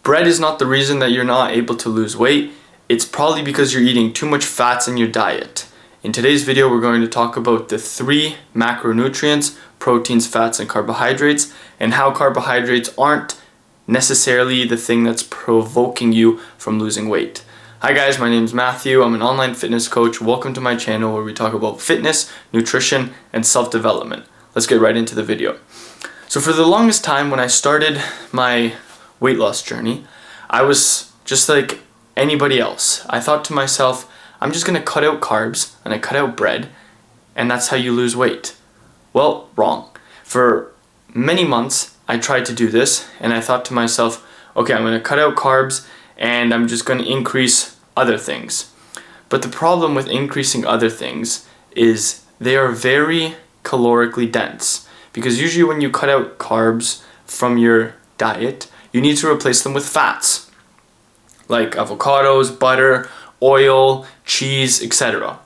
bread is not the reason that you're not able to lose weight. It's probably because you're eating too much fats in your diet. In today's video, we're going to talk about the 3 macronutrients, proteins, fats, and carbohydrates, and how carbohydrates aren't necessarily the thing that's provoking you from losing weight. Hi guys, my name is Matthew. I'm an online fitness coach. Welcome to my channel where we talk about fitness, nutrition, and self-development. Let's get right into the video. So for the longest time when I started my weight loss journey, I was just like anybody else. I thought to myself, I'm just gonna cut out carbs and I cut out bread and that's how you lose weight. Well, wrong. For many months I tried to do this and I thought to myself, okay, I'm gonna cut out carbs and I'm just gonna increase other things. But the problem with increasing other things is they are very calorically dense, because usually when you cut out carbs from your diet, you need to replace them with fats like avocados, butter, oil, cheese, etc.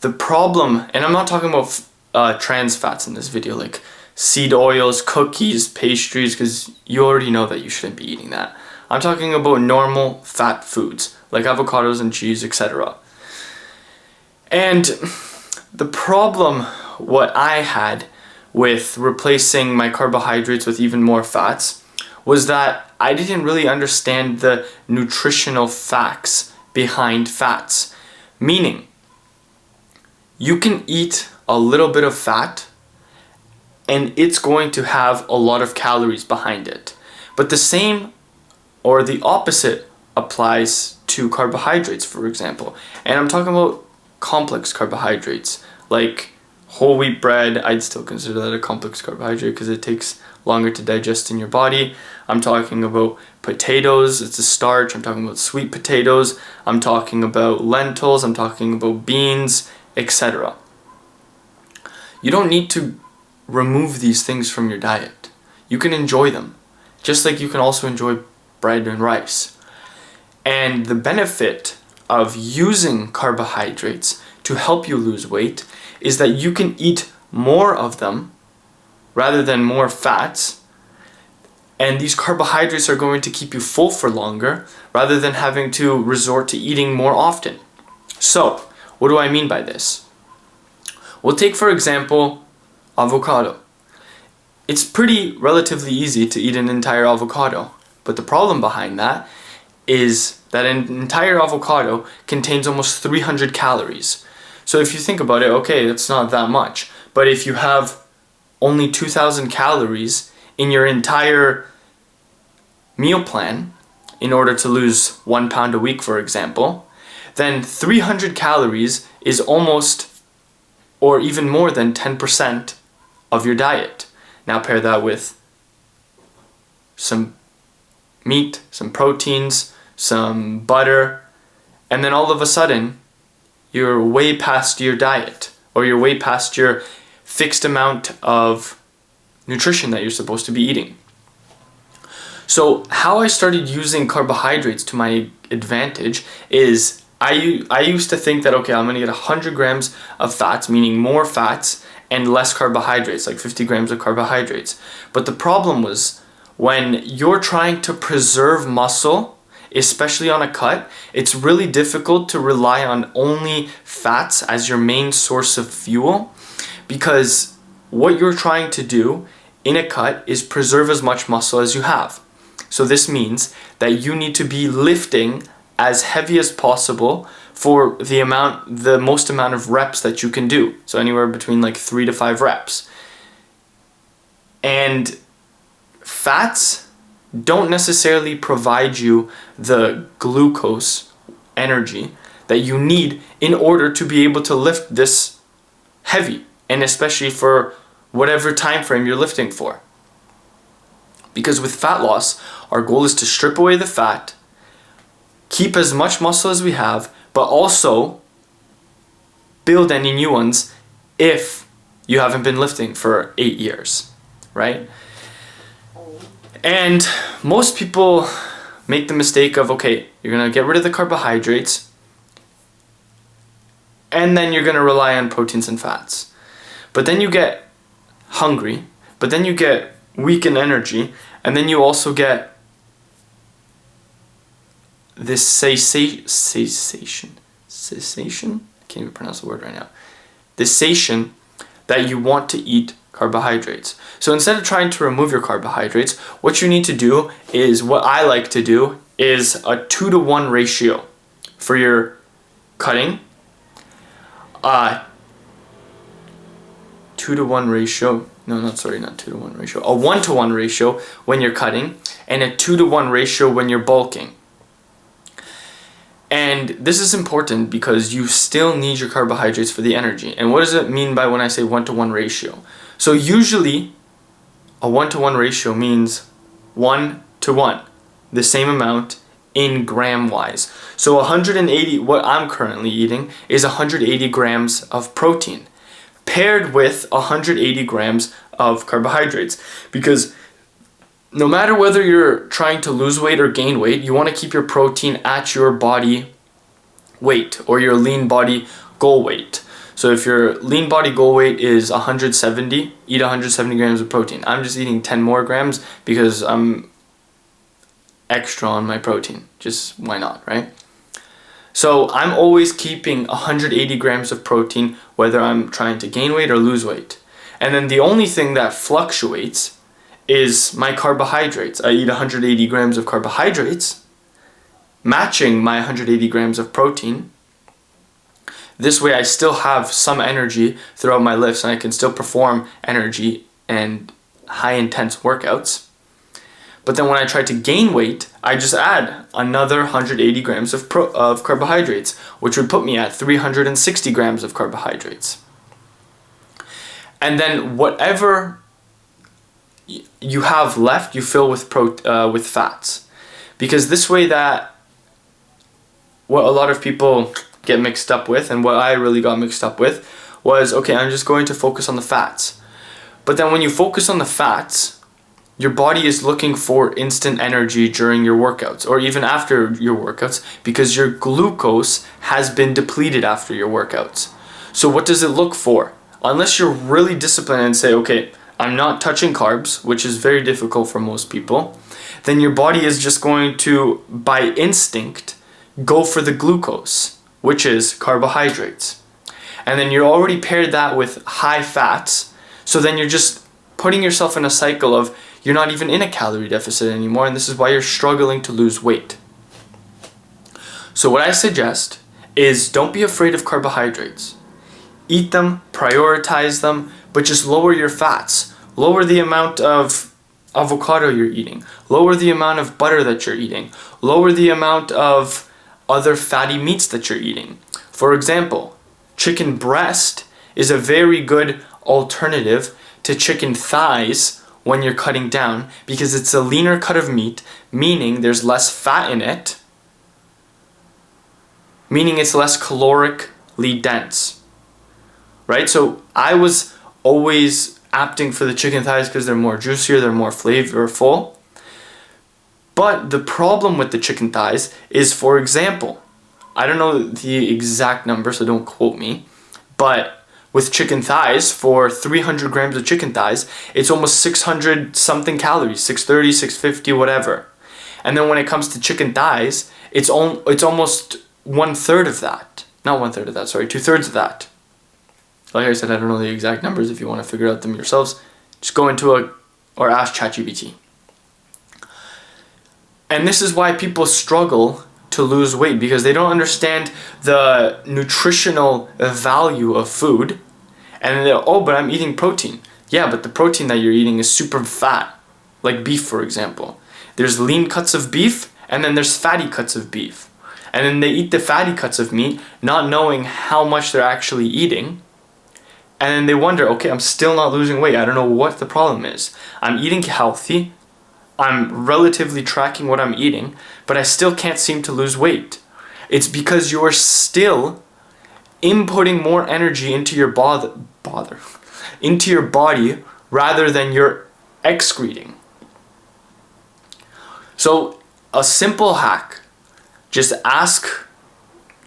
The problem, and I'm not talking about trans fats in this video, like seed oils, cookies, pastries, because you already know that you shouldn't be eating that. I'm talking about normal fat foods like avocados and cheese, etc. And the problem, what I had with replacing my carbohydrates with even more fats, was that I didn't really understand the nutritional facts behind fats. Meaning, you can eat a little bit of fat and it's going to have a lot of calories behind it. But the same or the opposite applies to carbohydrates, for example. And I'm talking about complex carbohydrates, like whole wheat bread. I'd still consider that a complex carbohydrate because it takes longer to digest in your body. I'm talking about potatoes, it's a starch. I'm talking about sweet potatoes. I'm talking about lentils. I'm talking about beans, etc. You don't need to remove these things from your diet. You can enjoy them, just like you can also enjoy bread and rice. And the benefit of using carbohydrates to help you lose weight is that you can eat more of them rather than more fats, and these carbohydrates are going to keep you full for longer rather than having to resort to eating more often. So, what do I mean by this? We'll take, for example, avocado. It's pretty relatively easy to eat an entire avocado, but the problem behind that is that an entire avocado contains almost 300 calories. So if you think about it, okay, that's not that much. But if you have only 2,000 calories in your entire meal plan in order to lose 1 pound a week, for example, then 300 calories is almost or even more than 10% of your diet. Now pair that with some meat, some proteins, some butter, and then all of a sudden you're way past your diet, or you're way past your fixed amount of nutrition that you're supposed to be eating. So how I started using carbohydrates to my advantage is I used to think that, okay, I'm gonna get 100 grams of fats, meaning more fats and less carbohydrates, like 50 grams of carbohydrates. But the problem was when you're trying to preserve muscle, especially on a cut, it's really difficult to rely on only fats as your main source of fuel, because what you're trying to do in a cut is preserve as much muscle as you have. So this means that you need to be lifting as heavy as possible for the most amount of reps that you can do. So anywhere between like 3 to 5 reps. And fats don't necessarily provide you the glucose energy that you need in order to be able to lift this heavy, and especially for whatever time frame you're lifting for. Because with fat loss, our goal is to strip away the fat, keep as much muscle as we have, but also build any new ones if you haven't been lifting for 8 years, right? And most people make the mistake of, okay, you're gonna get rid of the carbohydrates and then you're gonna rely on proteins and fats. But then you get hungry, but then you get weak in energy, and then you also get this cessation? I can't even pronounce the word right now. This satiation that you want to eat carbohydrates. So instead of trying to remove your carbohydrates, what you need to do is, what I like to do is a 2-to-1 ratio for your cutting. 2-to-1 ratio. No, not 2-to-1 ratio. A 1-to-1 ratio when you're cutting, and a 2-to-1 ratio when you're bulking. And this is important because you still need your carbohydrates for the energy. And what does it mean by when I say 1-to-1 ratio? So usually a 1-to-1 ratio means 1-to-1, the same amount in gram wise. So 180, what I'm currently eating is 180 grams of protein paired with 180 grams of carbohydrates, because no matter whether you're trying to lose weight or gain weight, you want to keep your protein at your body weight or your lean body goal weight. So if your lean body goal weight is 170, eat 170 grams of protein. I'm just eating 10 more grams because I'm extra on my protein. Just why not, right? So I'm always keeping 180 grams of protein whether I'm trying to gain weight or lose weight. And then the only thing that fluctuates is my carbohydrates. I eat 180 grams of carbohydrates, matching my 180 grams of protein. This way I still have some energy throughout my lifts and I can still perform energy and high intense workouts. But then when I try to gain weight, I just add another 180 grams of carbohydrates, which would put me at 360 grams of carbohydrates. And then whatever you have left, you fill with fats. Because this way, that what a lot of people get mixed up with, and what I really got mixed up with, was, okay, I'm just going to focus on the fats. But then when you focus on the fats, your body is looking for instant energy during your workouts or even after your workouts, because your glucose has been depleted after your workouts. So what does it look for? Unless you're really disciplined and say, okay, I'm not touching carbs, which is very difficult for most people, then your body is just going to, by instinct, go for the glucose, which is carbohydrates. And then you're already paired that with high fats, so then you're just putting yourself in a cycle of you're not even in a calorie deficit anymore, and this is why you're struggling to lose weight. So what I suggest is, don't be afraid of carbohydrates. Eat them, prioritize them, but just lower your fats. Lower the amount of avocado you're eating. Lower the amount of butter that you're eating. Lower the amount of other fatty meats that you're eating. For example, chicken breast is a very good alternative to chicken thighs when you're cutting down, because it's a leaner cut of meat, meaning there's less fat in it, meaning it's less calorically dense, right? So I was always opting for the chicken thighs because they're more juicier, they're more flavorful. But the problem with the chicken thighs is, for example, I don't know the exact number, so don't quote me, but with chicken thighs, for 300 grams of chicken thighs, it's almost 600 something calories, 630, 650, whatever. And then when it comes to chicken thighs, it's almost 1/3 of that. Not 1/3 of that, sorry, 2/3 of that. Like I said, I don't know the exact numbers. If you want to figure out them yourselves, just go into or ask ChatGPT. And this is why people struggle to lose weight, because they don't understand the nutritional value of food. And they're, oh, but I'm eating protein. Yeah, but the protein that you're eating is super fat, like beef, for example. There's lean cuts of beef, and then there's fatty cuts of beef. And then they eat the fatty cuts of meat, not knowing how much they're actually eating. And then they wonder, okay, I'm still not losing weight. I don't know what the problem is. I'm eating healthy. I'm relatively tracking what I'm eating, but I still can't seem to lose weight. It's because you're still inputting more energy into your into your body rather than you're excreting. So a simple hack, just ask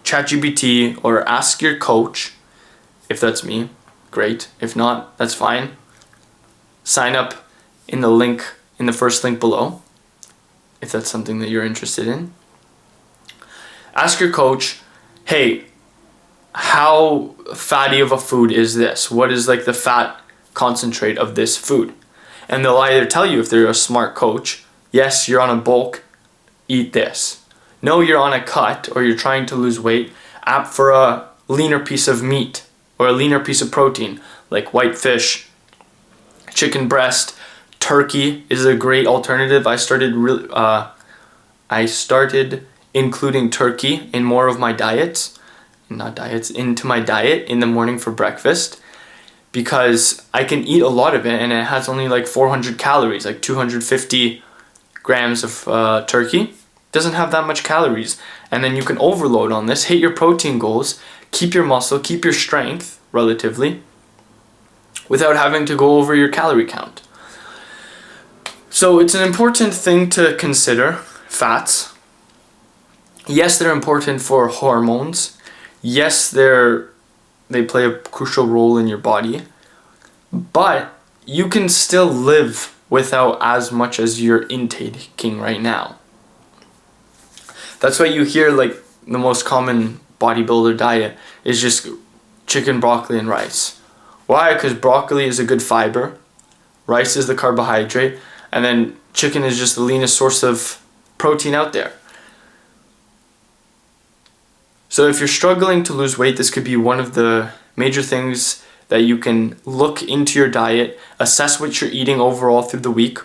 ChatGPT or ask your coach. If that's me, great. If not, that's fine. Sign up in the first link below, if that's something that you're interested in. Ask your coach, hey, how fatty of a food is this? What is like the fat concentrate of this food? And they'll either tell you, if they're a smart coach, yes, you're on a bulk, eat this. No, you're on a cut or you're trying to lose weight, opt for a leaner piece of meat or a leaner piece of protein like white fish, chicken breast. Turkey is a great alternative. I started including turkey in more of my into my diet in the morning for breakfast, because I can eat a lot of it and it has only like 400 calories, like 250 grams of turkey. Doesn't have that much calories, and then you can overload on this, hit your protein goals, keep your muscle, keep your strength relatively, without having to go over your calorie count. So it's an important thing to consider, fats. Yes, they're important for hormones. Yes, they play a crucial role in your body. But you can still live without as much as you're intaking right now. That's why you hear like the most common bodybuilder diet is just chicken, broccoli, and rice. Why? Because broccoli is a good fiber, rice is the carbohydrate, and then chicken is just the leanest source of protein out there. So if you're struggling to lose weight, this could be one of the major things that you can look into your diet, assess what you're eating overall through the week,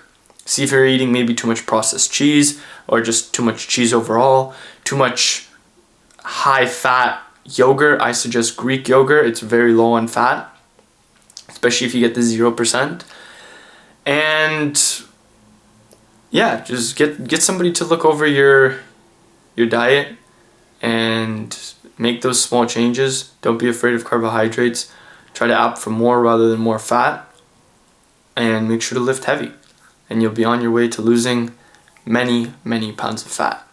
see if you're eating maybe too much processed cheese or just too much cheese overall, too much high fat yogurt. I suggest Greek yogurt. It's very low on fat, especially if you get the 0%. And yeah, just get somebody to look over your diet and make those small changes. Don't be afraid of carbohydrates. Try to opt for more rather than more fat, and make sure to lift heavy, and you'll be on your way to losing many, many pounds of fat.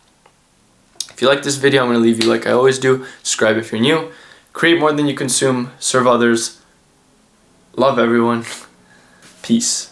If you like this video, I'm going to leave you like I always do. Subscribe if you're new. Create more than you consume. Serve others. Love everyone. Peace.